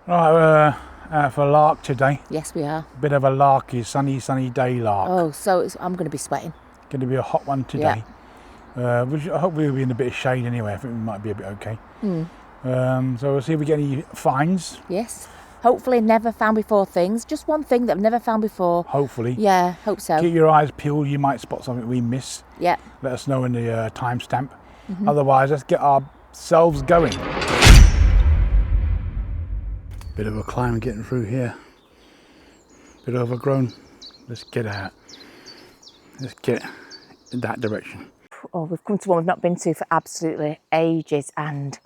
Right, we're out for a lark today. Yes, we are. Bit of a larky, sunny day lark. Oh, so I'm going to be sweating. Going to be a hot one today. Which I hope we'll be in a bit of shade anyway. I think we might be a bit okay. So we'll see if we get any finds. Yes. Hopefully never found before things. Just one thing that I've never found before. Hopefully. Yeah, hope so. Keep your eyes peeled. You might spot something we miss. Yeah. Let us know in the timestamp. Otherwise, let's get ourselves going. Bit of a climb getting through here. Bit overgrown. Let's get out. Let's get in that direction. Oh, we've come to one we've not been to for absolutely ages, and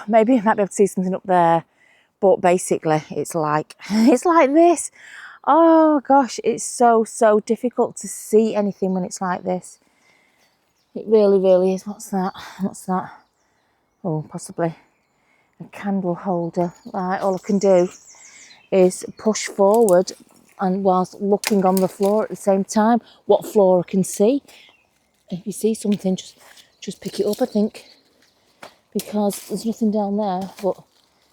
maybe I might be able to see something up there, but basically it's like this. Oh gosh, it's so difficult to see anything when it's like this. It really is. What's that? Oh, possibly a candle holder. Right, all I can do is push forward and whilst looking on the floor at the same time, what floor I can see. If you see something, just pick it up, I think, because there's nothing down there, but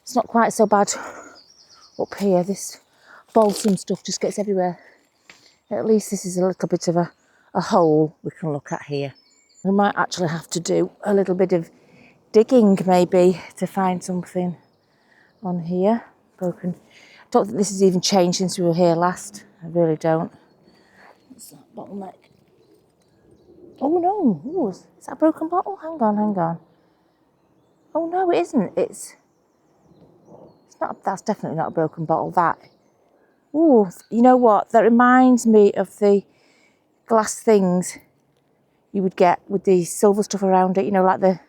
it's not quite so bad up here. This balsam stuff just gets everywhere. At least this is a little bit of a hole we can look at here. We might actually have to do a little bit of digging maybe to find something on here. Broken. I don't think this has even changed since we were here last. I really don't. What's that? Bottleneck. Oh no! Ooh, is that a broken bottle? Hang on. Oh no, it isn't. It's not. That's definitely not a broken bottle. That. Ooh, you know what? That reminds me of the glass things you would get with the silver stuff around it. You know, like the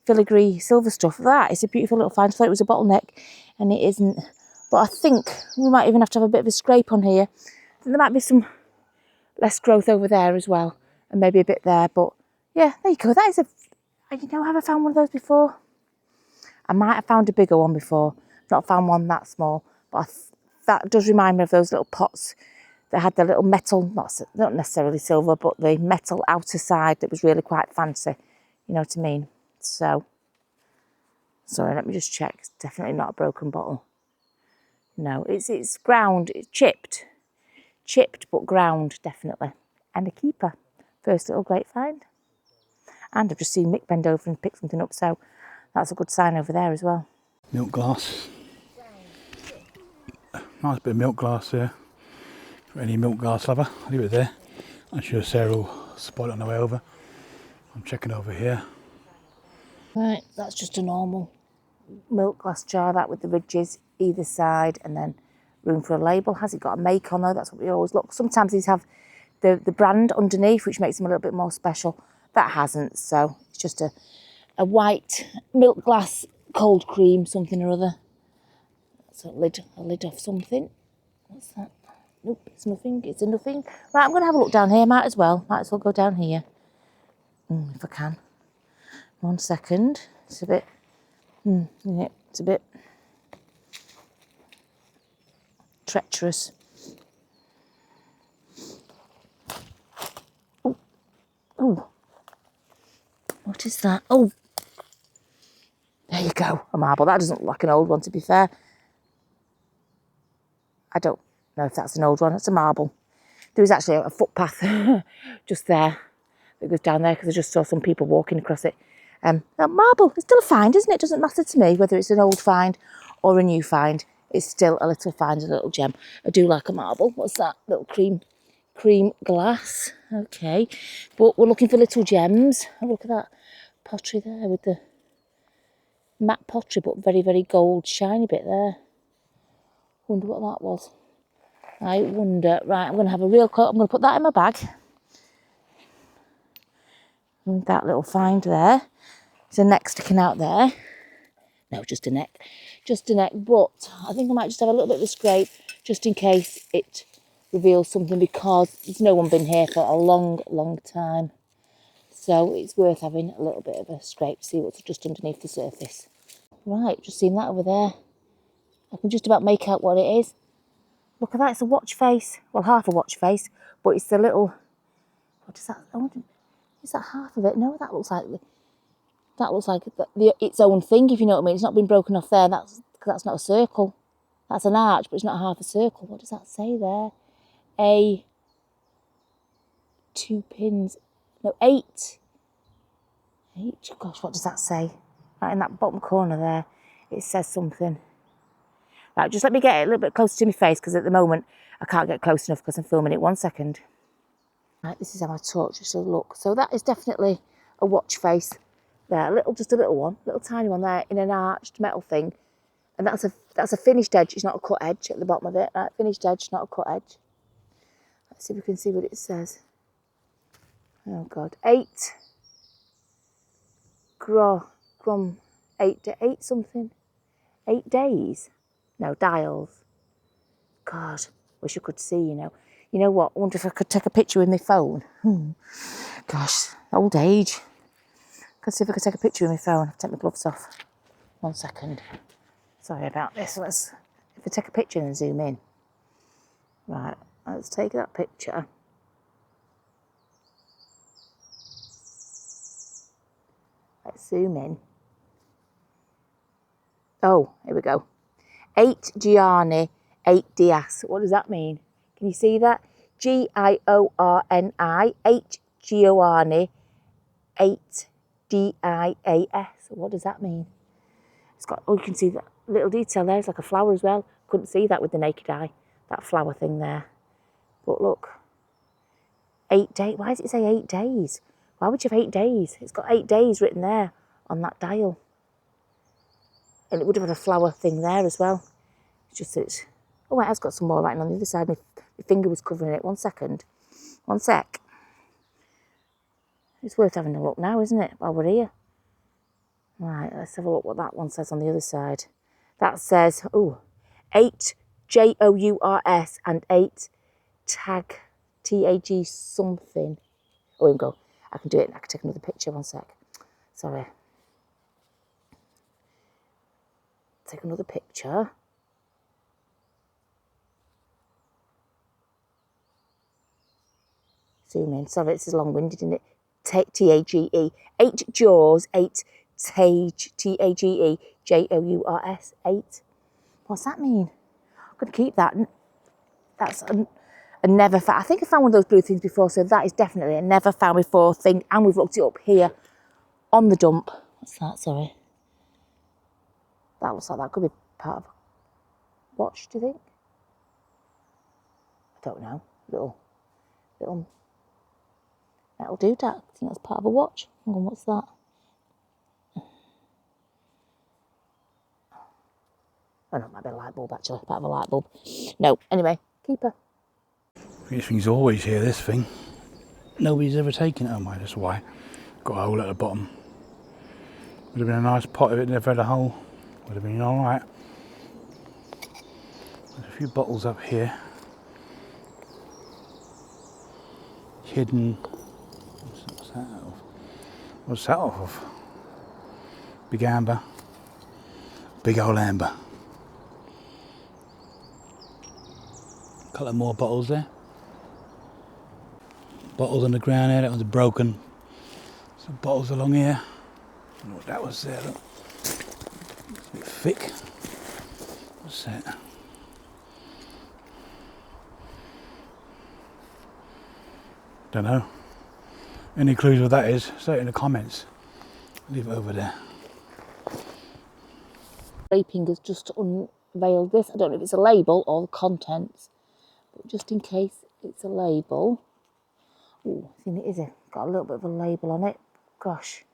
filigree silver stuff. That is a beautiful little find. I thought it was a bottleneck, and it isn't. But I think we might even have to have a bit of a scrape on here. I think there might be some less growth over there as well, and maybe a bit there. But yeah, there you go. That is have I found one of those before? I might have found a bigger one before. Not found one that small, but that does remind me of those little pots that had the little metal, not necessarily silver, but the metal outer side that was really quite fancy. You know what I mean? So, sorry, let me just check. It's definitely not a broken bottle. No, it's ground. It's chipped but ground, definitely. And a keeper. First little great find. And I've just seen Mick bend over and pick something up, so that's a good sign over there as well. Milk glass. Nice bit of milk glass there. For any milk glass lover, I'll leave it there. I'm sure Sarah will spot it on the way over. I'm checking over here. Right, that's just a normal milk glass jar, that with the ridges either side, and then room for a label. Has it got a make on though? That's what we always look. Sometimes these have the brand underneath, which makes them a little bit more special. That hasn't, so it's just a white milk glass cold cream something or other. That's a lid off something. What's that? Nope, it's nothing. It's a nothing. Right, I'm going to have a look down here. Might as well go down here if I can. 1 second. It's a bit. Yeah, it's a bit treacherous. Oh, what is that? Oh, there you go, a marble. That doesn't look like an old one, to be fair. I don't know if that's an old one. It's a marble. There was actually a footpath just there that goes down there because I just saw some people walking across it. That marble, it's still a find, isn't it? It doesn't matter to me whether it's an old find or a new find. It's still a little find, a little gem. I do like a marble. What's that? Little cream glass. Okay, but we're looking for little gems. Oh, look at that pottery there with the matte pottery, but very gold shiny bit there. Wonder what that was. I wonder. Right, I'm going to have a real cut. I'm going to put that in my bag. And that little find there. There's a neck sticking out there. No, just a neck. But I think I might just have a little bit of a scrape just in case it reveals something, because there's no one been here for a long time. So it's worth having a little bit of a scrape to see what's just underneath the surface. Right, just seen that over there. I can just about make out what it is. Look at that, it's a watch face. Well, half a watch face, but it's the little, what is that? Is that half of it? No, that looks like its own thing, if you know what I mean. It's not been broken off there. That's because that's not a circle. That's an arch, but it's not half a circle. What does that say there? 2 pins. No, 8. 8. Gosh, what does that say? Right in that bottom corner there, it says something. Right, just let me get it a little bit closer to my face, because at the moment I can't get close enough because I'm filming it. 1 second. Right, this is how I touch. So look, so that is definitely a watch face there. Just a little one, little tiny one there in an arched metal thing, and that's a finished edge. It's not a cut edge at the bottom of it. Right, finished edge, not a cut edge. Let's see if we can see what it says. Oh God, 8 grum 8 something, 8 days. No, dials. God, wish I could see, you know. You know what? I wonder if I could take a picture with my phone. Gosh, old age. Let's see if I could take a picture with my phone. I'll take my gloves off. 1 second. Sorry about this. If I take a picture and zoom in. Right, let's take that picture. Let's zoom in. Oh, here we go. 8 Giorni, 8 Dias. What does that mean? Can you see that? Giorni, 8 Giorni, 8 Dias. What does that mean? It's got, oh, you can see that little detail there. It's like a flower as well. Couldn't see that with the naked eye, that flower thing there. But look, 8 days. Why does it say 8 days? Why would you have 8 days? It's got 8 days written there on that dial. And it would have had a flower thing there as well. It's just that it's, oh, it has got some more writing on the other side. My finger was covering it. 1 second. 1 sec. It's worth having a look now, isn't it, while we're here? Right, let's have a look what that one says on the other side. That says, oh, 8 Jours and 8 tag, TAG something. Oh, here we go. I can do it. I can take another picture. 1 sec. Sorry. Take another picture. Zoom in. Sorry, this is long-winded, isn't it? T-A-G-E. 8 jaws, 8 tage, T-A-G-E, Jours, 8. What's that mean? I'm going to keep that. That's a never found. I think I found one of those blue things before, so that is definitely a never found before thing. And we've looked it up here on the dump. What's that? Sorry. That looks like that could be part of a watch, do you think? I don't know. Little metal doodad. I think that's part of a watch. Hang on, what's that? Oh no, it might be a light bulb actually. Part of a light bulb. No, anyway, keeper. This thing's always here, this thing. Nobody's ever taken it. Oh my, that's why. Got a hole at the bottom. Would have been a nice pot if it never had a hole. Would have been alright. There's a few bottles up here. Hidden. What's that off? What's that off of? Big amber. Big old amber. A couple more bottles there. Bottles on the ground there, that one's broken. Some bottles along here. I don't know what that was there, look. It's a bit thick. What's that? Don't know. Any clues what that is? Say it in the comments. Leave it over there. Scraping has just unveiled this. I don't know if it's a label or the contents, but just in case it's a label. Oh, I think it is. Got a little bit of a label on it. Gosh.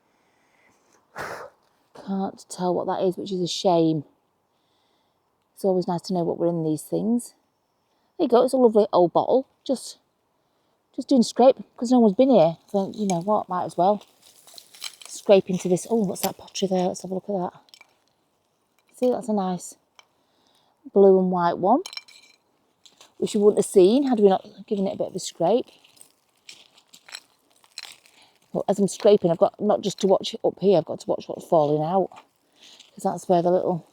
Can't tell what that is, which is a shame. It's always nice to know what we're in these things. There you go. It's a lovely old bottle. Just doing a scrape because no one's been here. I think, you know what, might as well scrape into this. Oh, what's that pottery there? Let's have a look at that. See, that's a nice blue and white one, which you wouldn't have seen had we not given it a bit of a scrape. But as I'm scraping, I've got not just to watch up here, I've got to watch what's falling out, because that's where the little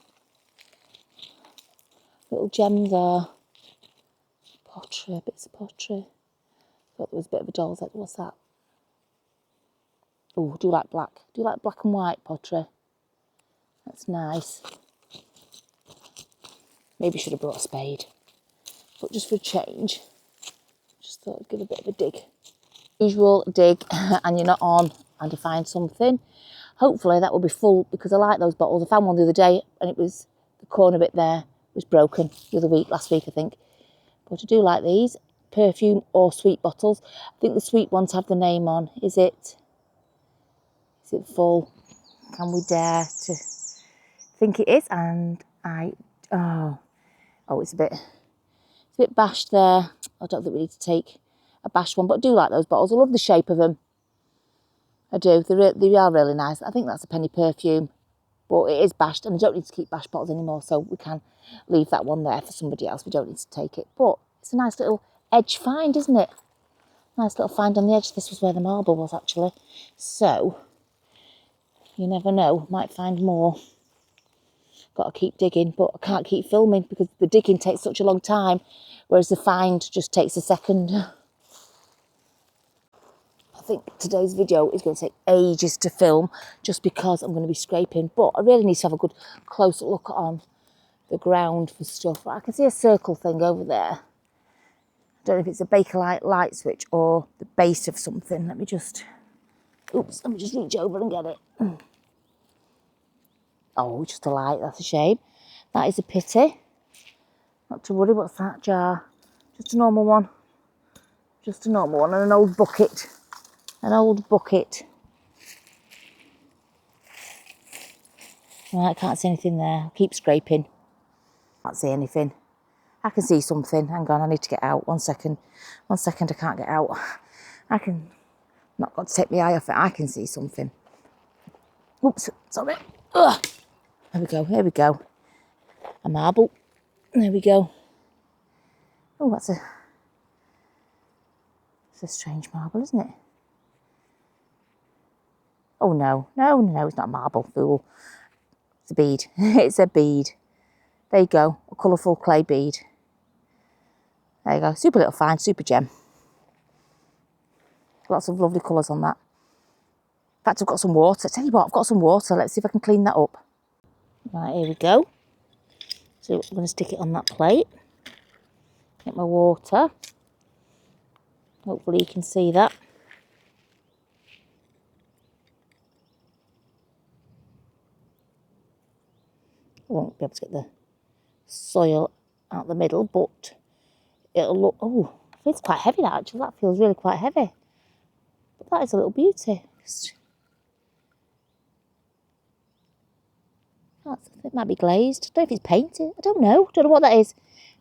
gems are. Pottery, bits of pottery. Thought there was a bit of a doll's head. What's that? Oh, do you like black? Do you like black and white pottery? That's nice. Maybe should have brought a spade. But just for a change, just thought I'd give a bit of a dig. Usual dig and you're not on and you find something. Hopefully that will be full because I like those bottles. I found one the other day and it was, the corner bit there was broken the other week, last week I think. But I do like these, perfume or sweet bottles. I think the sweet ones have the name on. Is it full? Can we dare to think it is? And it's a bit bashed there. I don't think we need to take a bashed one, but I do like those bottles. I love the shape of them. I do. They are really nice. I think that's a penny perfume, but it is bashed, and I don't need to keep bashed bottles anymore, so we can leave that one there for somebody else. We don't need to take it, but it's a nice little edge find, isn't it? Nice little find on the edge. This was where the marble was, actually. So, you never know. Might find more. Got to keep digging, but I can't keep filming because the digging takes such a long time, whereas the find just takes a second. I think today's video is going to take ages to film just because I'm going to be scraping, but I really need to have a good close look on the ground for stuff. I can see a circle thing over there. I don't know if it's a Bakelite light switch or the base of something. Let me just reach over and get it. Oh, just a light, that's a shame. That is a pity. Not to worry, what's that jar? Just a normal one. Just a normal one and an old bucket. An old bucket. Right, can't see anything there. I'll keep scraping. Can't see anything. I can see something. Hang on, I need to get out. 1 second. 1 second, I can't get out. Not got to take my eye off it. I can see something. Oops, sorry. Ugh. There we go, here we go. A marble. There we go. Oh, it's a strange marble, isn't it? Oh, no, it's not a marble, fool. It's a bead. It's a bead. There you go, a colourful clay bead. There you go, super little find, super gem. Lots of lovely colours on that. In fact, I've got some water. Tell you what, I've got some water. Let's see if I can clean that up. Right, here we go. So I'm going to stick it on that plate. Get my water. Hopefully you can see that. I won't be able to get the soil out the middle, but it'll look, oh, it feels quite heavy that actually. That feels really quite heavy. But that is a little beauty. It might be glazed. I don't know if it's painted. I don't know. Don't know what that is.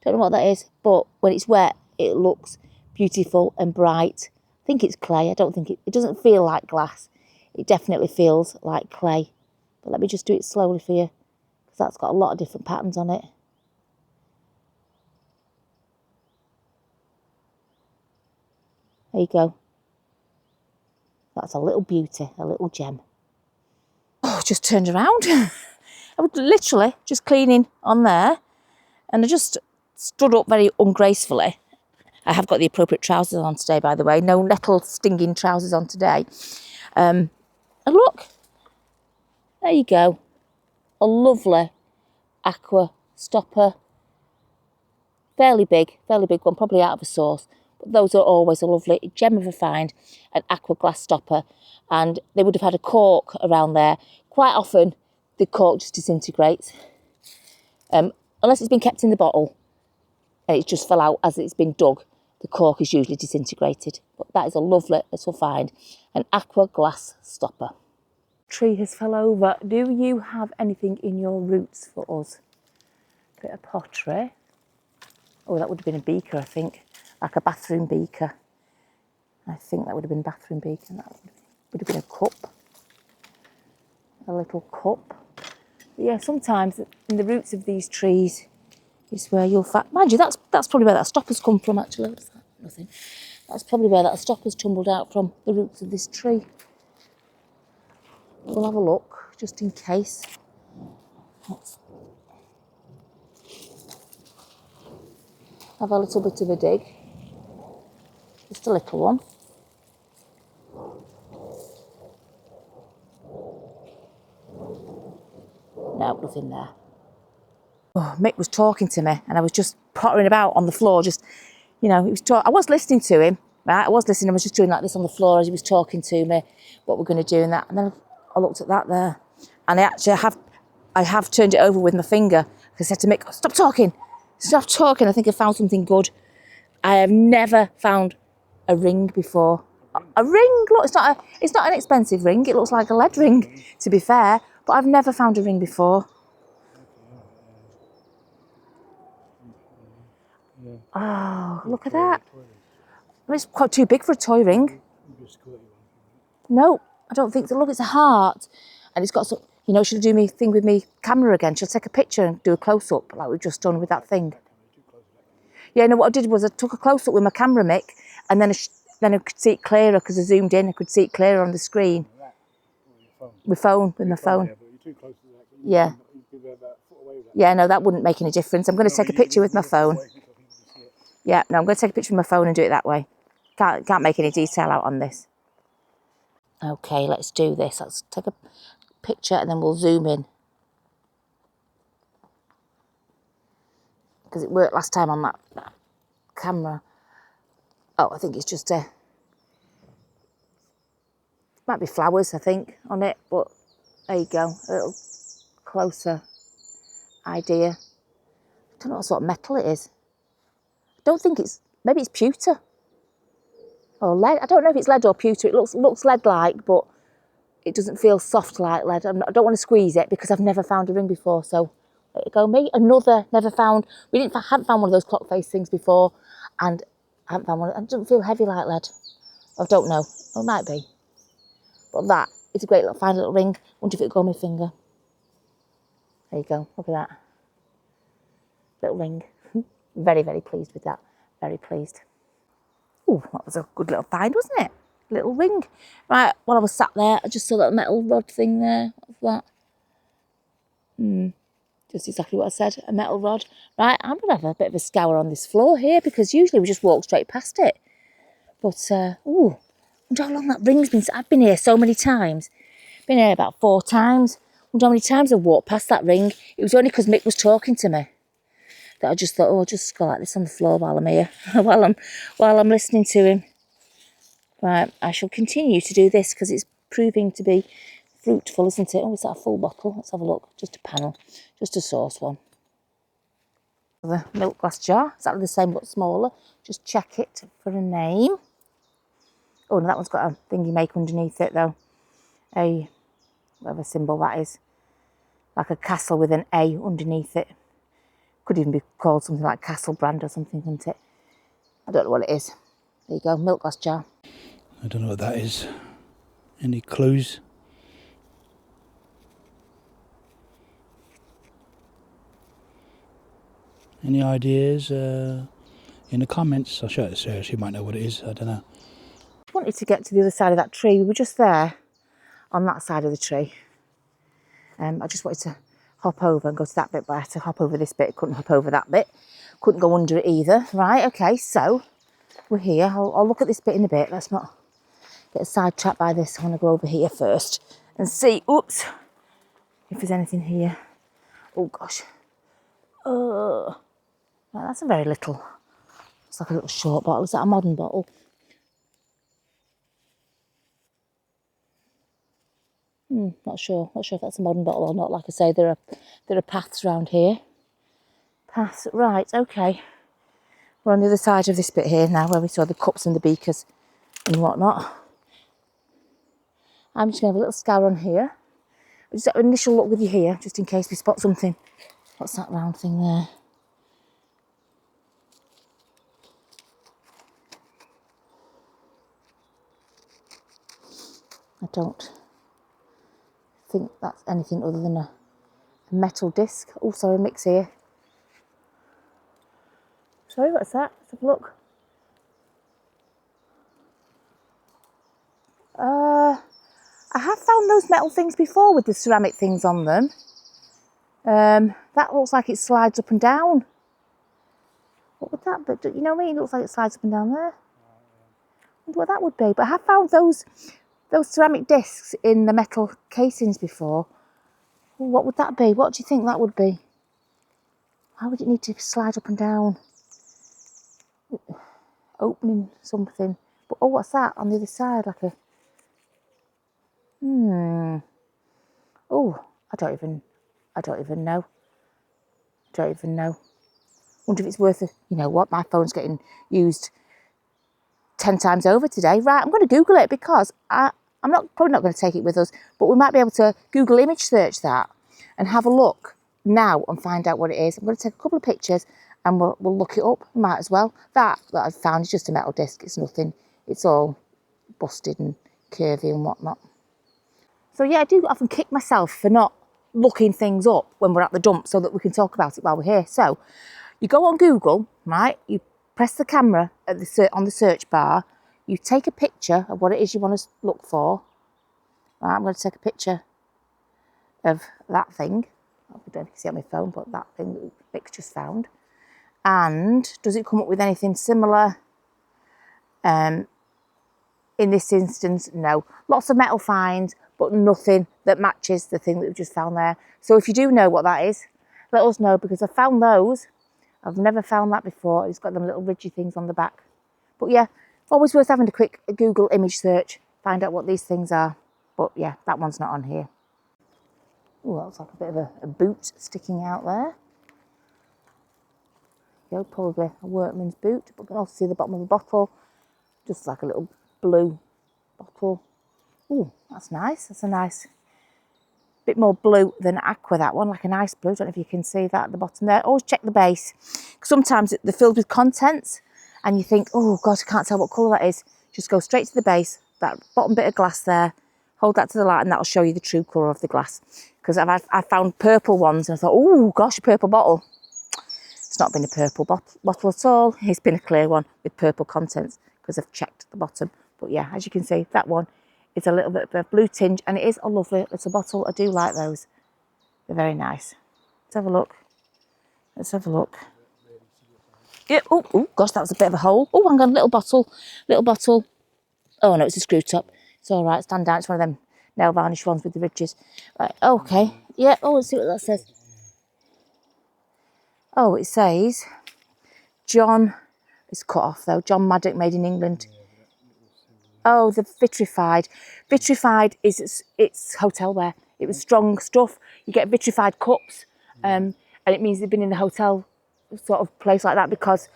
Don't know what that is. But when it's wet, it looks beautiful and bright. I think it's clay. I don't think it doesn't feel like glass. It definitely feels like clay. But let me just do it slowly for you, because that's got a lot of different patterns on it. There you go. That's a little beauty, a little gem. Oh, just turned around. I was literally just cleaning on there, and I just stood up very ungracefully. I have got the appropriate trousers on today, by the way. No nettle stinging trousers on today. And look, there you go. A lovely aqua stopper. Fairly big one, probably out of a sauce. But those are always a lovely gem of a find, an aqua glass stopper. And they would have had a cork around there. Quite often, the cork just disintegrates. Unless it's been kept in the bottle and it just fell out as it's been dug, the cork is usually disintegrated. But that is a lovely little find, an aqua glass stopper. Tree has fell over. Do you have anything in your roots for us? Bit of pottery. Oh, that would have been a beaker, I think. Like a bathroom beaker. I think that would have been a bathroom beaker. And that would have been a cup. A little cup. But yeah, sometimes in the roots of these trees is where you'll find... Mind you, that's probably where that stopper's come from, actually. What is that? Nothing. That's probably where that stopper's tumbled out from, the roots of this tree. We'll have a look, just in case. Let's have a little bit of a dig. Just a little one. No, nothing there. Mick was talking to me and I was just pottering about on the floor, just, you know, I was listening to him, right? I was listening, I was just doing like this on the floor as he was talking to me, what we're going to do and that. And then I looked at that there and I have turned it over with my finger. I said to Mick, stop talking. I think I found something good. I have never found a ring before. A ring? Look, it's not an expensive ring. It looks like a lead ring, to be fair. But I've never found a ring before. Oh, look at that. It's quite too big for a toy ring. No, I don't think so. Look, it's a heart. And it's got some, you know, she'll do me thing with me camera again. She'll take a picture and do a close-up like we've just done with that thing. Yeah, no, what I did was I took a close-up with my camera, Mick, and then I could see it clearer because I zoomed in. I could see it clearer on the screen. With my phone. Yeah. Yeah, no, that wouldn't make any difference. I'm going to take a picture with my phone. Yeah, no, I'm going to take a picture with my phone and do it that way. Can't make any detail out on this. Okay, let's do this. Let's take a picture and then we'll zoom in. Because it worked last time on that camera. Oh, I think it's just might be flowers, I think, on it, but there you go, a little closer idea. I don't know what sort of metal it is. I don't think maybe it's pewter or lead. I don't know if it's lead or pewter. It looks lead-like, but it doesn't feel soft like lead. I don't want to squeeze it because I've never found a ring before, so there you go, me. Another hadn't found one of those clock face things before, and I haven't found one. It doesn't feel heavy like lead. I don't know. It might be. But that is a great little fine little ring. Wonder if it'll go on my finger. There you go. Look at that. Little ring. Very, very pleased with that. Very pleased. Oh, that was a good little find, wasn't it? Little ring. Right, while I was sat there, I just saw that metal rod thing there. What's that? Just exactly what I said, a metal rod. Right, I'm going to have a bit of a scour on this floor here because usually we just walk straight past it. But, I wonder how long that ring's been. I've been here so many times. Been here about 4 times. I wonder how many times I've walked past that ring. It was only because Mick was talking to me that I just thought, I'll just go like this on the floor while I'm here, while I'm listening to him. Right, I shall continue to do this because it's proving to be fruitful, isn't it? Oh, is that a full bottle? Let's have a look. Just a panel, just a sauce one. The milk glass jar, exactly the same but smaller. Just check it for a name. Oh, no, that one's got a thingy make underneath it though. Whatever symbol that is. Like a castle with an A underneath it. Could even be called something like Castle Brand or something, couldn't it? I don't know what it is. There you go, milk glass jar. I don't know what that is. Any clues? Any ideas in the comments? I'll show it to Sarah, she might know what it is, I don't know. I wanted to get to the other side of that tree. We were just there on that side of the tree. I just wanted to hop over and go to that bit, but I had to hop over this bit. Couldn't hop over that bit. Couldn't go under it either. Right, okay, so we're here. I'll look at this bit in a bit. Let's not get sidetracked by this. I want to go over here first and see, oops, if there's anything here. Oh gosh. Right, that's a very little, it's like a little short bottle. Is that a modern bottle? Not sure if that's a modern bottle or not. Like I say, there are paths around here. Paths, right, okay. We're on the other side of this bit here now where we saw the cups and the beakers and whatnot. I'm just going to have a little scour on here. Just have an initial look with you here, just in case we spot something. What's that round thing there? I don't think that's anything other than a metal disc. Oh, sorry, Mick's here. Sorry, what's that? Let's have a look. I have found those metal things before with the ceramic things on them. That looks like it slides up and down. What would that be? You know what I mean? It looks like it slides up and down there. I wonder what that would be. But I have found those ceramic discs in the metal casings before. What would that be? What do you think that would be? Why would it need to slide up and down? Opening something. But oh, what's that on the other side? Like a... Oh, I don't even know. Don't even know. Wonder if it's worth it. You know what? My phone's getting used 10 times over today. Right, I'm going to Google it because I'm probably not going to take it with us, but we might be able to Google image search that and have a look now and find out what it is. I'm going to take a couple of pictures and we'll look it up. Might as well. That I've found is just a metal disc. It's nothing. It's all busted and curvy and whatnot. So yeah, I do often kick myself for not looking things up when we're at the dump so that we can talk about it while we're here. So you go on Google, right? You press the camera at on the search bar. You take a picture of what it is you want to look for. Right, I'm going to take a picture of that thing. I don't know if you can see it on my phone, but that thing that Vic's just found. And does it come up with anything similar? In this instance, no. Lots of metal finds, but nothing that matches the thing that we've just found there. So if you do know what that is, let us know, because I found those. I've never found that before. It's got them little ridgy things on the back. But yeah, always worth having a quick Google image search, find out what these things are. But yeah, that one's not on here. Oh, that looks like a bit of a boot sticking out there. You know, probably a workman's boot, but you can also see the bottom of the bottle. Just like a little blue bottle. Oh, that's nice. That's a nice, bit more blue than aqua, that one, like a nice blue. I don't know if you can see that at the bottom there. Always check the base. Sometimes they're filled with contents and you think, oh gosh, I can't tell what colour that is. Just go straight to the base, that bottom bit of glass there, hold that to the light and that'll show you the true colour of the glass. Because I've found purple ones and I thought, oh gosh, a purple bottle. It's not been a purple bottle at all. It's been a clear one with purple contents because I've checked the bottom. But yeah, as you can see, that one is a little bit of a blue tinge and it is a lovely little bottle. I do like those. They're very nice. Let's have a look. Let's have a look. Yeah. Oh, gosh, that was a bit of a hole. Oh, hang on, little bottle. Oh no, it's a screw top. It's all right, stand down. It's one of them nail varnish ones with the ridges. Right, okay. Yeah, oh, let's see what that says. Oh, it says John, it's cut off though, John Maddock, made in England. Oh, the vitrified. Vitrified is it's hotelware. It was strong stuff. You get vitrified cups, and it means they've been in the hotel sort of place like that because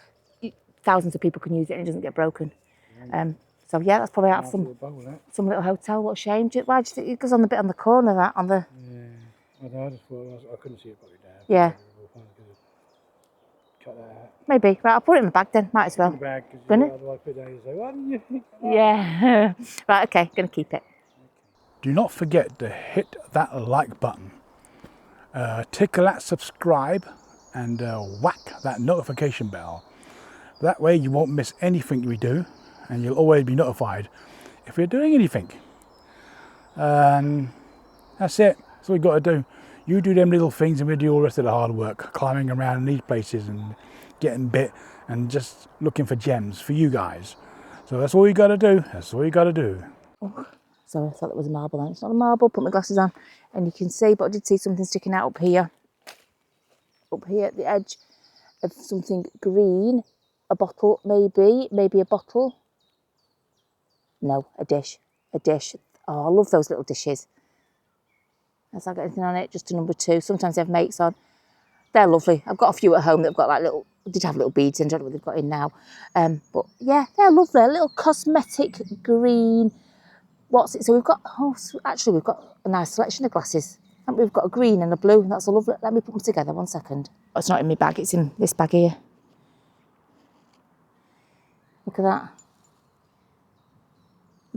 thousands of people can use it and it doesn't get broken. So yeah, that's probably out of some little hotel. What a shame. Why do you think it goes on the bit on the corner that on the? Yeah, I just thought I couldn't see it properly down. Yeah. Cut that out. Maybe. Right, I'll put it in the bag then. Might as well. In the bag, because otherwise put it down and say, why didn't you think of that? Yeah. Right, okay, gonna keep it. Do not forget to hit that like button, tickle that subscribe, and whack that notification bell. That way you won't miss anything we do, and you'll always be notified if we're doing anything. And that's it. That's all we got to do. You do them little things and we'll do all the rest of the hard work, climbing around in these places and getting bit and just looking for gems for you guys. So that's all you got to do. That's all you got to do. Oh, sorry, I thought it was a marble then. It's not a marble. Put my glasses on and you can see, but I did see something sticking out up here. Up here at the edge of something green. A bottle, maybe a bottle. No, a dish. A dish. Oh, I love those little dishes. Has that got anything on it? Just a number 2. Sometimes they have mates on. They're lovely. I've got a few at home that've got like little, did have little beads in. I don't know what they've got in now. But yeah, they're lovely. A little cosmetic green. What's it? So we've got, actually we've got a nice selection of glasses. And we've got a green and a blue. And that's a lovely. Let me put them together 1 second. Oh, it's not in my bag. It's in this bag here. Look at that.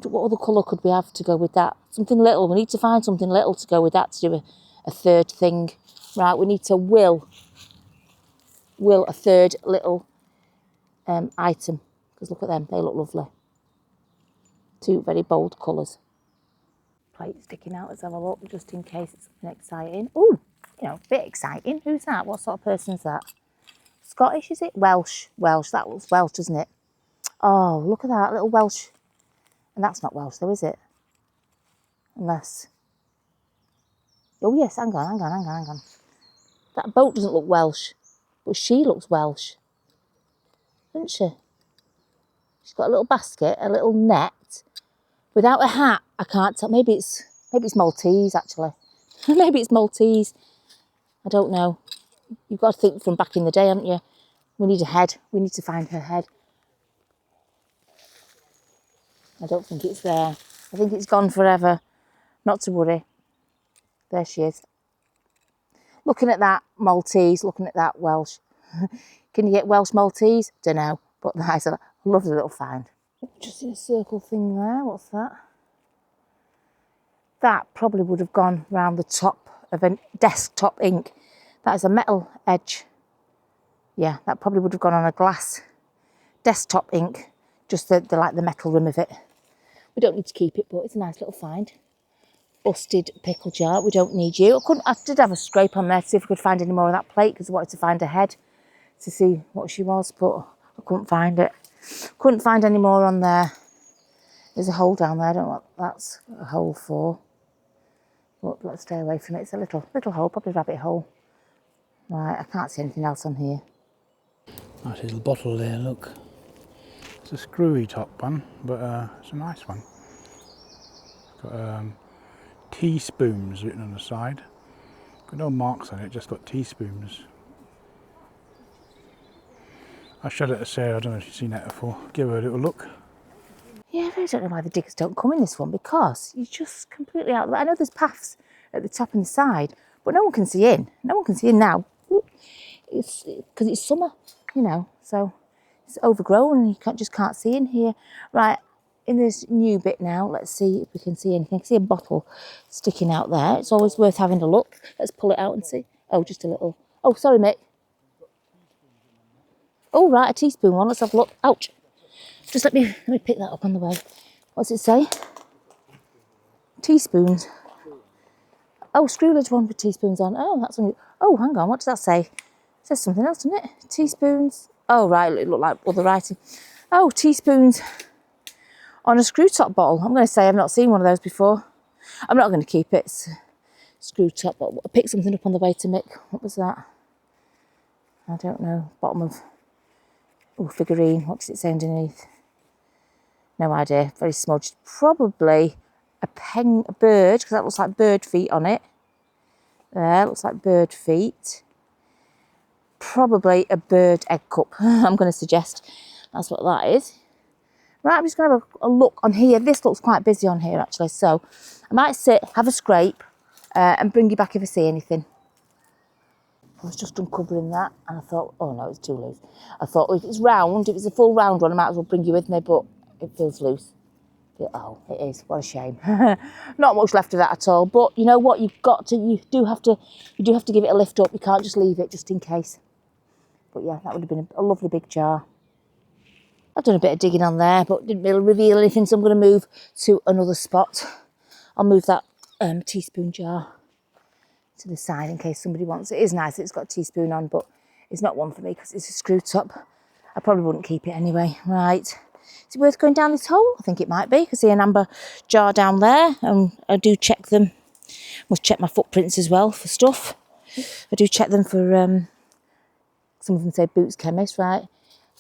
What other colour could we have to go with that? Something little. We need to find something little to go with that to do a third thing. Right, we need to will a third little item. Because look at them, they look lovely. 2 very bold colours. Plate sticking out, let's have a look just in case it's something exciting. Oh, you know, a bit exciting. Who's that? What sort of person's that? Scottish, is it? Welsh. Welsh, that looks Welsh, doesn't it? Oh, look at that, little Welsh. And that's not Welsh though, is it? Unless... Oh yes, hang on. That boat doesn't look Welsh. But she looks Welsh, doesn't she? She's got a little basket, a little net. Without a hat, I can't tell. Maybe it's Maltese, actually. Maybe it's Maltese. I don't know. You've got to think from back in the day, haven't you? We need a head. We need to find her head. I don't think it's there. I think it's gone forever. Not to worry. There she is. Looking at that Maltese, looking at that Welsh. Can you get Welsh Maltese? Don't know. But that's a lovely little find. Just in a circle thing there. What's that? That probably would have gone round the top of a desktop ink. That is a metal edge. Yeah, that probably would have gone on a glass desktop ink. Just the metal rim of it. We don't need to keep it, but it's a nice little find. Busted pickle jar. We don't need you. I did have a scrape on there to see if I could find any more of that plate because I wanted to find her head to see what she was, but I couldn't find it. Couldn't find any more on there. There's a hole down there. I don't know what that's a hole for. But let's stay away from it. It's a little hole, probably a rabbit hole. Right, I can't see anything else on here. Nice little bottle there, look. It's a screwy top one, but it's a nice one. It's got teaspoons written on the side. Got no marks on it, just got teaspoons. I showed it to Sarah, I don't know if she's seen that before. Give her a little look. Yeah, I really don't know why the diggers don't come in this one because you're just completely out of it. I know there's paths at the top and the side, but no one can see in. No one can see in now. It's because it's summer, you know, so it's overgrown and you just can't see in here. Right, in this new bit now, let's see if we can see anything. I can see a bottle sticking out there. It's always worth having a look. Let's pull it out and see. Oh, just a little. Oh, sorry, Mick. Oh, right, a teaspoon one. Let's have a look. Ouch. Just let me pick that up on the way. What's it say? Teaspoons. Oh, screw lid one with teaspoons on. Oh, that's on. Oh, hang on. What does that say? It says something else, doesn't it? Teaspoons. Oh, right. It looked like other writing. Oh, teaspoons on a screw top bottle. I'm going to say I've not seen one of those before. I'm not going to keep it. It's screw top bottle. I picked something up on the way to Mick. What was that? I don't know. Bottom of. Oh, figurine. What does it say underneath? No idea. Very smudged. Probably a bird, because that looks like bird feet on it. There, looks like bird feet. Probably a bird egg cup. I'm going to suggest that's what that is. Right, I'm just going to have a look on here. This looks quite busy on here, actually. So I might sit, have a scrape, and bring you back if I see anything. I was just uncovering that and I thought, oh no, it's too loose. I thought, if it's round, if it's a full round one, I might as well bring you with me, but it feels loose. Oh, it is. What a shame. Not much left of that at all. But you know what? You do have to give it a lift up. You can't just leave it just in case. But yeah, that would have been a lovely big jar. I've done a bit of digging on there, but didn't really reveal anything. So I'm going to move to another spot. I'll move that teaspoon jar to the side in case somebody wants it. It is nice. It's got a teaspoon on, but it's not one for me because it's a screw top. I probably wouldn't keep it anyway. Right. Is it worth going down this hole? I think it might be. I can see an amber jar down there, and I do check them. Must check my footprints as well for stuff. I do check them for, some of them say Boots Chemist, right?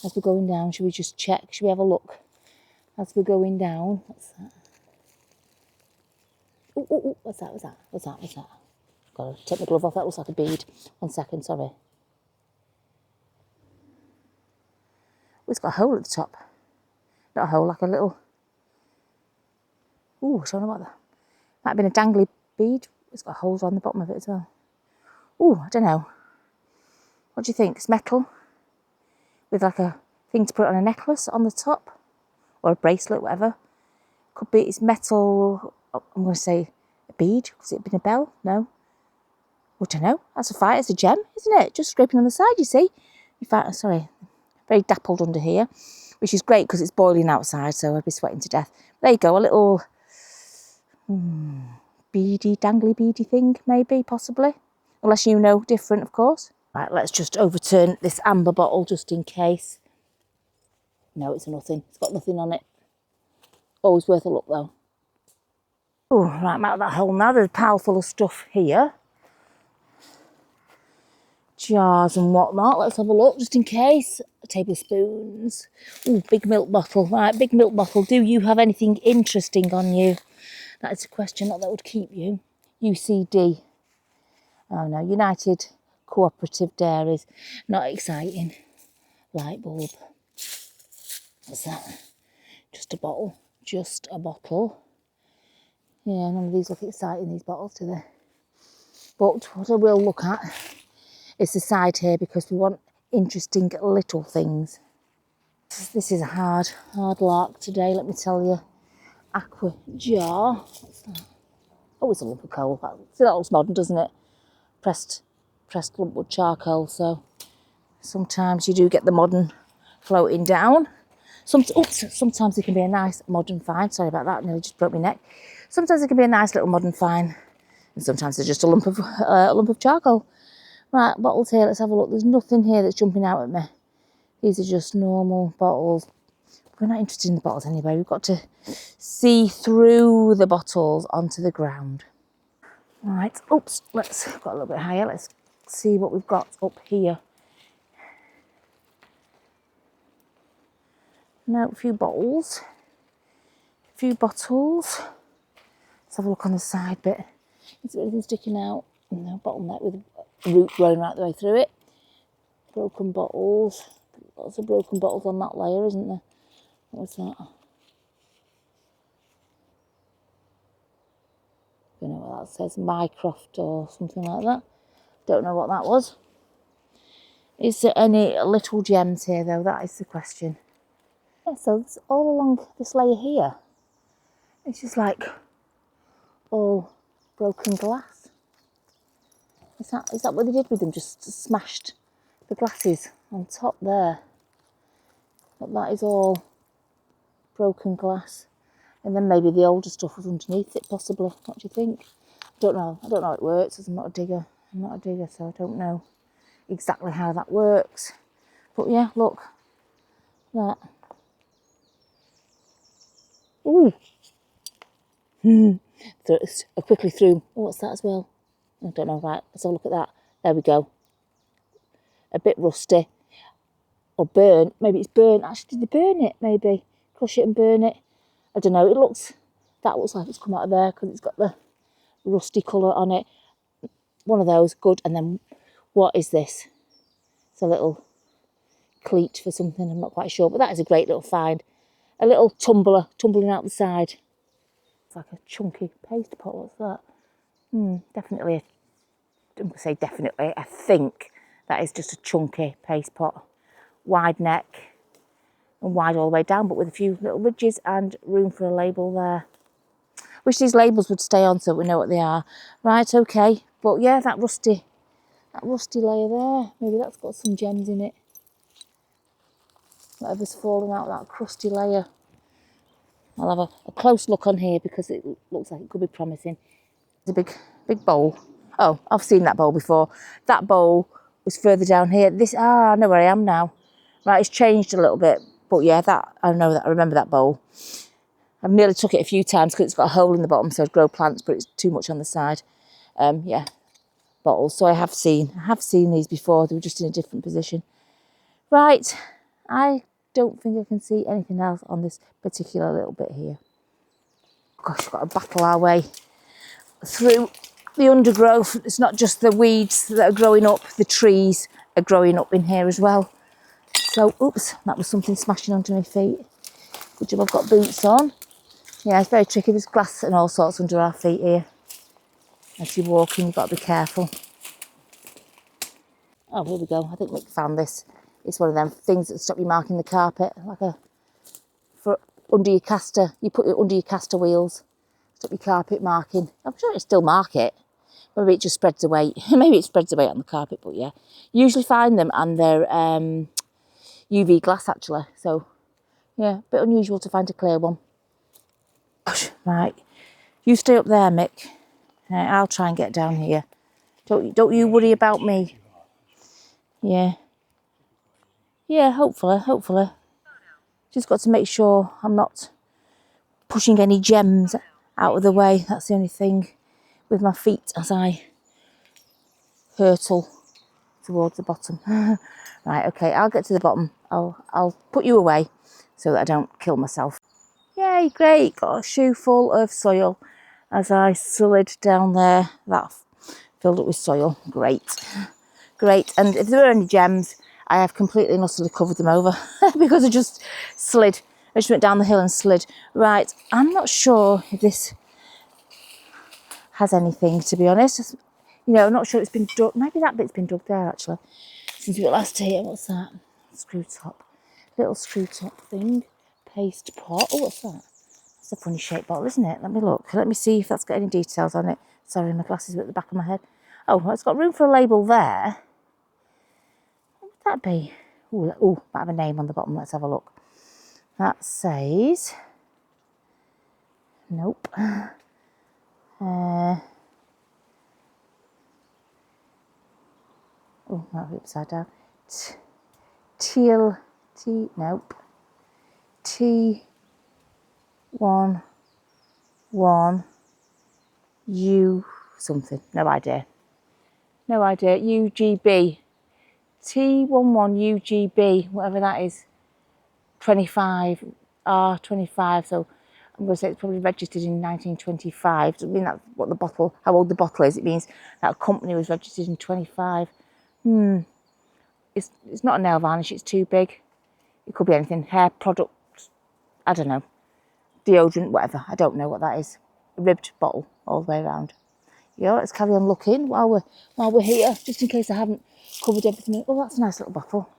As we're going down, should we just check? Should we have a look? As we're going down, what's that? Oh, what's that? Got to take my glove off, that looks like a bead. 1 second, sorry. Oh, it's got a hole at the top. Not a hole, like a little... Ooh, I don't know what that... Might have been a dangly bead. It's got holes on the bottom of it as well. Ooh, I don't know. What do you think? It's metal with like a thing to put on a necklace on the top, or a bracelet, whatever. Could be, it's metal. I'm going to say a bead. Has it been a bell? No. I don't know. That's a fight. It's a gem, isn't it? Just scraping on the side, you see. Sorry, very dappled under here, which is great because it's boiling outside, so I'd be sweating to death. There you go, a little dangly beady thing, maybe, possibly. Unless you know different, of course. Right, let's just overturn this amber bottle just in case. No, it's nothing. It's got nothing on it. Always worth a look, though. Oh, right, I'm out of that hole now. There's a pile full of stuff here. jars and whatnot. Let's have a look, just in case. Tablespoons. Ooh, big milk bottle. Right, big milk bottle. Do you have anything interesting on you? That is a question that would keep you. UCD. Oh no, United Cooperative Dairies. Not exciting. Light bulb. What's that? Just a bottle. Just a bottle. Yeah, none of these look exciting, these bottles, do they? But what I will look at is the side here, because we want interesting little things. This is a hard lark today, let me tell you. Aqua jar. What's that? Oh, it's a lump of coal. See, that looks modern, doesn't it? Pressed lumpwood charcoal. So sometimes you do get the modern floating down. Sometimes it can be a nice modern find. Sorry about that, nearly just broke my neck. Sometimes it can be a nice little modern find, and sometimes it's just a lump of charcoal. Right, bottles here. Let's have a look. There's nothing here that's jumping out at me. These are just normal bottles. We're not interested in the bottles anyway. We've got to see through the bottles onto the ground. Right. Oops. Let's got a little bit higher. Let's see what we've got up here. No, a few bottles. A few bottles. Let's have a look on the side bit. Is there anything sticking out? No, bottleneck with a root growing right the way through it. Broken bottles. Lots of broken bottles on that layer, isn't there? What's that? Don't know what that says. Mycroft or something like that. Don't know what that was. Is there any little gems here though? That is the question. Yeah, so it's all along this layer here, it's just like all broken glass. Is that what they did with them? Just smashed the glasses on top there. But that is all broken glass. And then maybe the older stuff was underneath it, possibly. What do you think? I don't know how it works, as I'm not a digger. So I don't know exactly how that works. But yeah, look. That. Ooh. So it's quickly through. Oh, what's that as well? I don't know, right. Let's have a look at that. There we go. A bit rusty. Or burnt. Maybe it's burnt. Actually, did they burn it? Maybe. Crush it and burn it. I don't know. That looks like it's come out of there because it's got the rusty colour on it. One of those, good. And then what is this? It's a little cleat for something, I'm not quite sure, but that is a great little find. A little tumbler tumbling out the side. It's like a chunky paste pot. What's that? Definitely. I'm going to say definitely. I think that is just a chunky paste pot. Wide neck and wide all the way down, but with a few little ridges and room for a label there. Wish these labels would stay on so we know what they are. Right, okay. But yeah, that rusty layer there. Maybe that's got some gems in it. Whatever's falling out of that crusty layer. I'll have a close look on here because it looks like it could be promising. It's a big bowl. Oh, I've seen that bowl before. That bowl was further down here. I know where I am now. Right, it's changed a little bit. But yeah, I remember that bowl. I've nearly took it a few times because it's got a hole in the bottom, so I'd grow plants, but it's too much on the side. Yeah, bottles. So I have seen these before. They were just in a different position. Right, I don't think I can see anything else on this particular little bit here. Gosh, we've got to battle our way through the undergrowth. It's not just the weeds that are growing up, the trees are growing up in here as well. So, oops, that was something smashing onto my feet. Good job I've got boots on. Yeah, it's very tricky. There's glass and all sorts under our feet here. As you're walking, you've got to be careful. Oh, here we go. I think Mick found this. It's one of them things that stop you marking the carpet, under your caster. You put it under your caster wheels, stop your carpet marking. I'm sure it still mark it. Maybe it just spreads away. Maybe it spreads away on the carpet, but yeah. Usually find them and they're UV glass actually. So yeah, a bit unusual to find a clear one. Gosh, right. You stay up there, Mick. I'll try and get down here. Don't you worry about me. Yeah. Yeah, hopefully. Just got to make sure I'm not pushing any gems out of the way. That's the only thing with my feet as I hurtle towards the bottom. Right, okay, I'll get to the bottom. I'll put you away so that I don't kill myself. Yay, great, got a shoe full of soil as I slid down there. That filled it with soil. Great, great. And if there were any gems, I have completely and utterly covered them over because I just slid. I just went down the hill and slid. Right, I'm not sure if this has anything, to be honest. You know, I'm not sure it's been dug. Maybe that bit's been dug there, actually. Since we were last here. What's that? Screw top. Little screw top thing. Paste pot. Oh, what's that? That's a funny shaped bottle, isn't it? Let me look. Let me see if that's got any details on it. Sorry, my glasses are at the back of my head. Oh, well, it's got room for a label there. What would that be? Oh, might have a name on the bottom. Let's have a look. That says... Nope. Oh, might be upside down. Nope. T11 U something. No idea. No idea. UGB. T11 UGB, whatever that is. 25. R25. So I'm going to say it's probably registered in 1925. Doesn't mean that's what the bottle, how old the bottle is. It means that company was registered in 25. It's not a nail varnish, it's too big. It could be anything. Hair product, I don't know. Deodorant, whatever. I don't know what that is. A ribbed bottle all the way around. Yeah, let's carry on looking while we're here, just in case I haven't covered everything. Oh, that's a nice little bottle.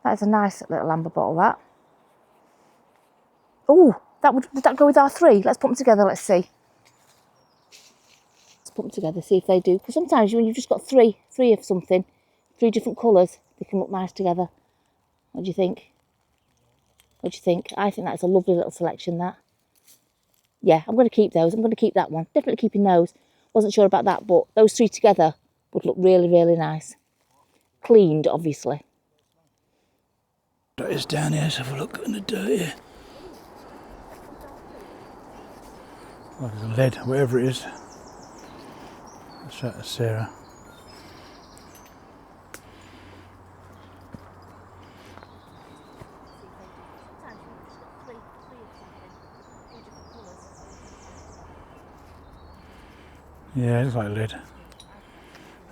That is a nice little amber bottle, that. Oh, would that go with our three? Let's put them together, let's see. Let's put them together, see if they do. Because sometimes when you've just got three of something, 3 different colours, they can look nice together. What do you think? What do you think? I think that's a lovely little selection, that. Yeah, I'm going to keep those. I'm going to keep that one. Definitely keeping those. Wasn't sure about that, but those 3 together would look really, really nice. Cleaned, obviously. That is down here. Let's have a look in the dirt here. Like a lead, whatever it is. Let's shout to Sarah. Yeah, it looks like lead.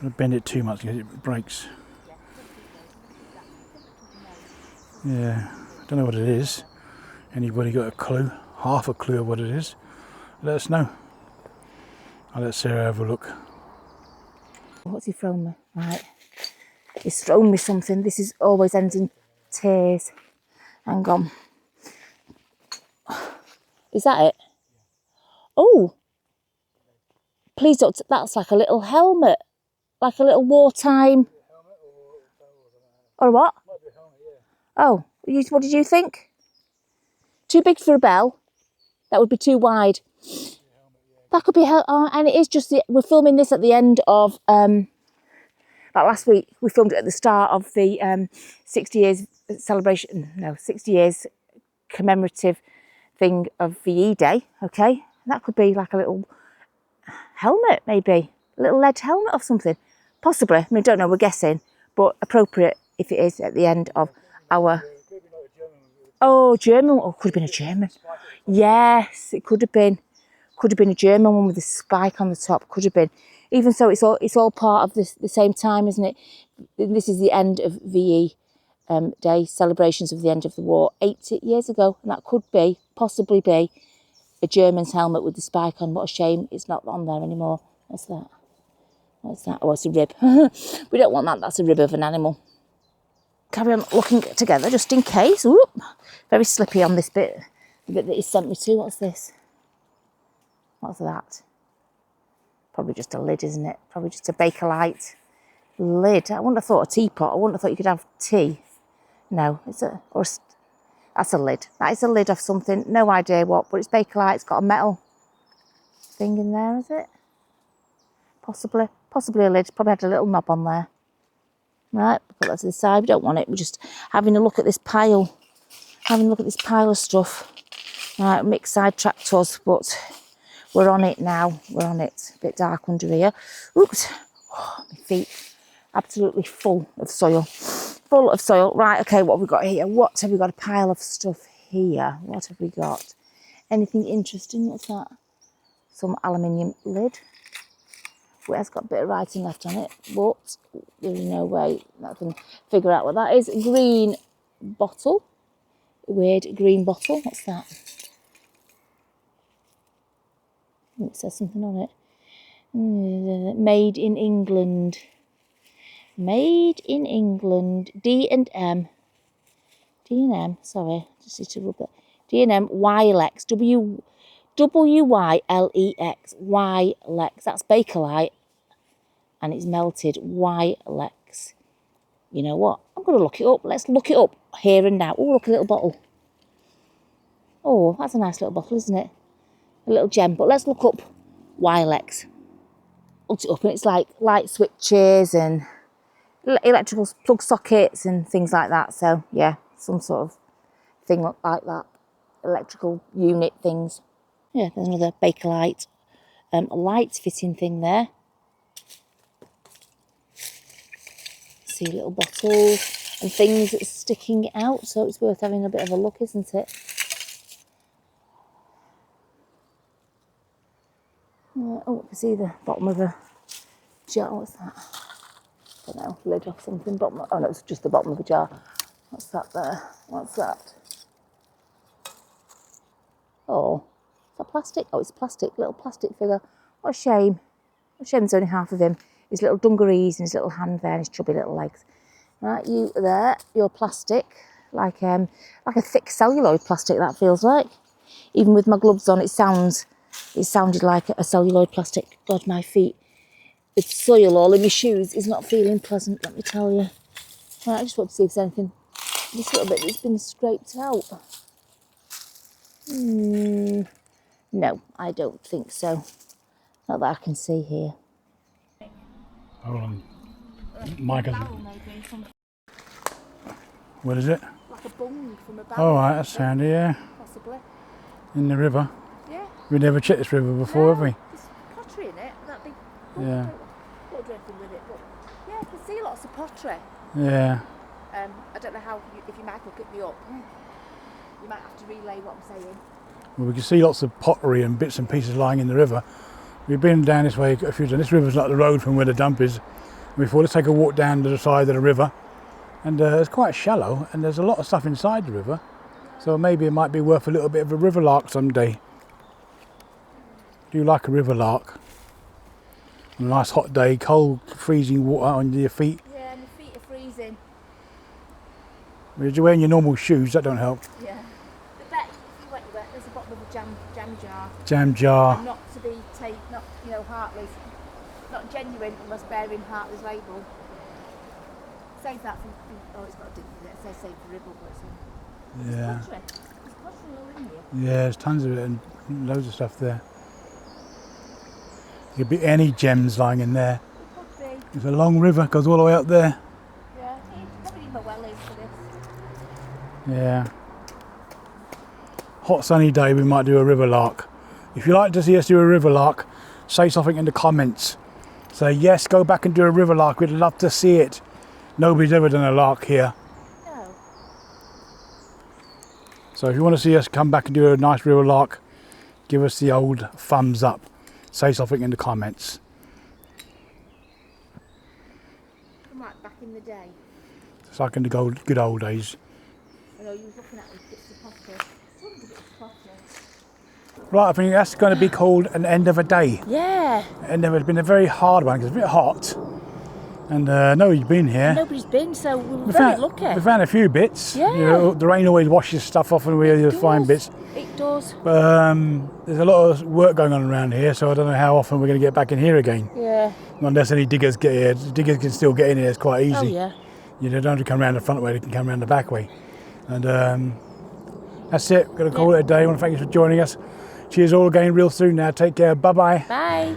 Don't bend it too much because it breaks. Yeah, I don't know what it is. Anybody got a clue? Half a clue of what it is? Let us know. I'll let Sarah have a look. What's he thrown me? Right. He's thrown me something. This is always ends in tears. Hang on. Is that it? Oh! Please don't. That's like a little helmet. Like a little wartime. Or what? Oh, what did you think? Too big for a bell. That would be too wide. That could be, and it is just, we're filming this at the end of, like last week, we filmed it at the start of the 60 years celebration, no, 60 years commemorative thing of VE Day, okay? That could be like a little helmet, maybe. A little lead helmet or something. Possibly, I mean, don't know, we're guessing, but appropriate if it is at the end of our... Oh, German, oh, could have been a German. Yes, it could have been. Could have been a German one with a spike on the top, could have been. Even so, it's all part of the same time, isn't it? This is the end of VE Day, celebrations of the end of the war 80 years ago. And that could be, possibly be, a German's helmet with the spike on. What a shame it's not on there anymore. What's that? What's that? Oh, it's a rib. We don't want that, that's a rib of an animal. Carry on looking together, just in case. Ooh, very slippy on this bit. The bit that he sent me to. What's this? What's that? Probably just a lid, isn't it? Probably just a Bakelite lid. I wouldn't have thought a teapot. I wouldn't have thought you could have tea. No, that's a lid. That is a lid of something. No idea what, but it's Bakelite. It's got a metal thing in there, is it? Possibly a lid. Probably had a little knob on there. Right, put that to the side. We don't want it. We're just having a look at this pile. Having a look at this pile of stuff. Right, Mick sidetracked us, but we're on it now. We're on it. A bit dark under here. Oops. Oh, my feet. Absolutely full of soil. Full of soil. Right, okay, what have we got here? What have we got? A pile of stuff here. What have we got? Anything interesting? What's that? Some aluminium lid. Well, it has got a bit of writing left on it, but there's no way I can figure out what that is. A green bottle. A weird green bottle. What's that? It says something on it. Made in England. Made in England. D&M. D&M, sorry, just need to rub it. D&M Wylex. W-Y-L-E-X. Wylex. That's Bakelite. And it's melted. Wylex. You know what? I'm going to look it up. Let's look it up here and now. Oh, look, a little bottle. Oh, that's a nice little bottle, isn't it? A little gem. But let's look up Wylex. Looked it up and it's like light switches and electrical plug sockets and things like that. So, yeah, some sort of thing like that. Electrical unit things. Yeah, there's another Bakelite light fitting thing there. See little bottles and things that's sticking out, so it's worth having a bit of a look, isn't it? Oh, I can see the bottom of a jar. What's that? I don't know, lid off something. Bottom. Oh no, it's just the bottom of a jar. What's that there? What's that? Oh, is that plastic? Oh, it's plastic, little plastic figure. What a shame. What a shame there's only half of him. His little dungarees and his little hand there and his chubby little legs. Right, you there, you're plastic, like a thick celluloid plastic, that feels like. Even with my gloves on, it sounded like a celluloid plastic. God, my feet, with soil all in my shoes, is not feeling pleasant, let me tell you. Right, I just want to see if there's anything, this little bit that's been scraped out. No, I don't think so. Not that I can see here. Hold on. Michael. What is it? Like a bung from a barrel. Oh, right, that's handy, yeah. Possibly. In the river. Yeah. We've never checked this river before, have we? There's pottery in it, that big. Yeah. Don't do anything with it, but yeah, I can see lots of pottery. Yeah. I don't know how, if you might pick me up. You might have to relay what I'm saying. Well, we can see lots of pottery and bits and pieces lying in the river. We've been down this way a few times. This river's like the road from where the dump is. We thought, let's take a walk down to the side of the river. And it's quite shallow, and there's a lot of stuff inside the river. So maybe it might be worth a little bit of a river lark someday. Do you like a river lark? On a nice hot day, cold, freezing water on your feet. Yeah, my feet are freezing. If you're wearing your normal shoes, that don't help. Yeah. But bet if you wet, there's a bottom of a jam jar. Jam jar. And not to be not heartless, not genuine unless bearing heartless label. Save that from. Oh, it's got a dip in it. It says save for ribble, but it's Yeah. pottery. There's pottery all in here. Yeah, there's tons of it and loads of stuff there. There could be any gems lying in there. It could be. It's a long river, goes all the way up there. Yeah, probably need my well in for this. Yeah. Hot sunny day, we might do a river lark. If you'd like to see us do a river lark, say something in the comments. Say yes, go back and do a river lark. We'd love to see it. Nobody's ever done a lark here. No. So if you want to see us come back and do a nice river lark, give us the old thumbs up. Say something in the comments. From like back in the day. It's like in the good old days. I know you were looking at these bits of pottery. Some bits of pottery. Right, I think that's going to be called an end of a day. Yeah. And it's been a very hard one because it's a bit hot. And nobody's been here. Nobody's been, so we were very lucky. We found a few bits. Yeah. You know, the rain always washes stuff off and we always find bits. It does. But there's a lot of work going on around here, so I don't know how often we're going to get back in here again. Yeah. Unless any diggers get here. Diggers can still get in here, it's quite easy. Oh, yeah. You don't have to come around the front way, they can come around the back way. And that's it, we're going to call it a day. I want to thank you for joining us. Cheers all again real soon now. Take care. Bye-bye. Bye.